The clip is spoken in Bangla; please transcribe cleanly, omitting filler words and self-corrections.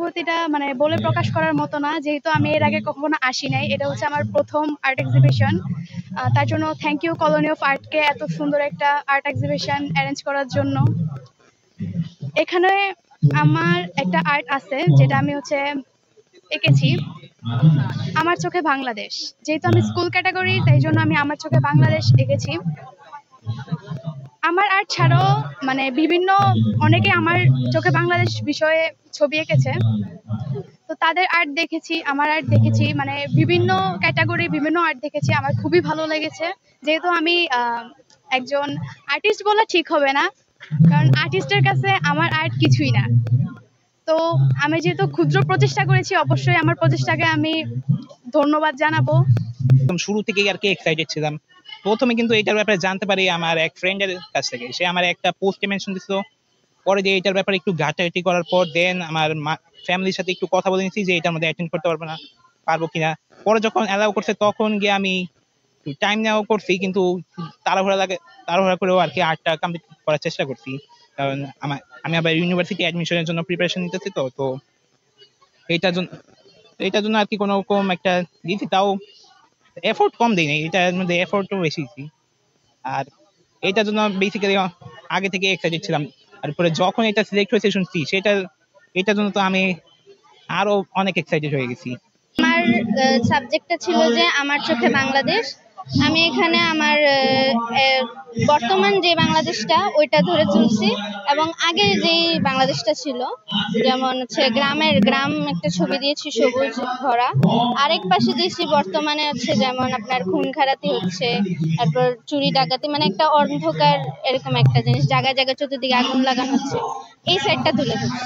অনুভূতিটা মানে বলে প্রকাশ করার মতো না, যেহেতু আমি এর আগে কখনো আসি নাই। এটা হচ্ছে আমার প্রথম আর্ট এক্সিবিশন। তার জন্য থ্যাংক ইউ কলোনি অফ আর্টকে এত সুন্দর একটা আর্ট এক্সিবিশন অ্যারেঞ্জ করার জন্য। এখানে আমার একটা আর্ট আছে যেটা আমি হচ্ছে এঁকেছি, আমার চোখে বাংলাদেশ। যেহেতু আমি স্কুল ক্যাটাগরি, তাই জন্য আমি আমার চোখে বাংলাদেশ এঁকেছি। আমার আর্ট ছাড়াও মানে বিভিন্ন অনেকে আমার চোখে বাংলাদেশ বিষয়ে ছবি এঁকেছে, তো তাদের আর্ট দেখেছি, আমার আর্ট দেখেছি, মানে বিভিন্ন ক্যাটাগরি বিভিন্ন আর্ট দেখেছি। আমার খুবই ভালো লেগেছে। যেহেতু আমি একজন আর্টিস্ট বলা ঠিক হবে না, কারণ আর্টিস্টের কাছে আমার আর্ট কিছুই না। তো আমি যেহেতু ক্ষুদ্র প্রচেষ্টা করেছি, অবশ্যই আমার প্রচেষ্টাকে আমি ধন্যবাদ জানাবো। একদম শুরু থেকেই আর কি এক্সাইটেড ছিলাম। প্রথমে কিন্তু এটার ব্যাপারে জানতে পারি আমার এক ফ্রেন্ডের কাছ থেকে। সে আমার একটা পোস্টে মেনশন দিছিল। পরে যে এটার ব্যাপারে একটু ঘাটাঘাটি করার পর দেন আমার ফ্যামিলির সাথে একটু কথা বলে নিয়েছি যে এটার মধ্যে অ্যাটেন্ড করতে পারবো কিনা। পরে যখন অ্যালাউ করছে তখন গিয়ে আমি টাইম নেওয়া করছি, কিন্তু তাড়াহুড়া করেও আর কি আর্টটা কমপ্লিট করার চেষ্টা করছি। কারণ আমি আবার ইউনিভার্সিটি অ্যাডমিশনের জন্য প্রিপারেশন নিতেছি, তো এটার জন্য আর কি কোনো রকম একটা দিয়েছি, তাও এফোর্ট কম দিই নাই, এটার মধ্যে এফোর্টও বেশি দিচ্ছি। আর এটার জন্য বেসিক্যালি আগে থেকে এক্সাইটেড ছিলাম। তারপরে যখন এটা সিলেক্ট হয়েছে শুনছি এটার জন্য তো আমি আরো অনেক এক্সাইটেড হয়ে গেছি। আমার সাবজেক্টটা ছিল যে আমার চোখে বাংলাদেশ। আমি এখানে আমার বর্তমান যে বাংলাদেশটা ওইটা ধরে তুলছি, এবং আগে যেই বাংলাদেশটা ছিল, যেমন হচ্ছে গ্রাম একটা ছবি দিয়েছি সবুজ ভরা। আরেক পাশে দিয়েছি বর্তমানে হচ্ছে যেমন আপনার খুন খারাতি হচ্ছে, তারপর চুরি ডাকাতি, মানে একটা অন্ধকার এরকম একটা জিনিস, জায়গায় জায়গায় চতুর্দিকে আগুন লাগানো হচ্ছে, এই সাইডটা তুলে ধরছি।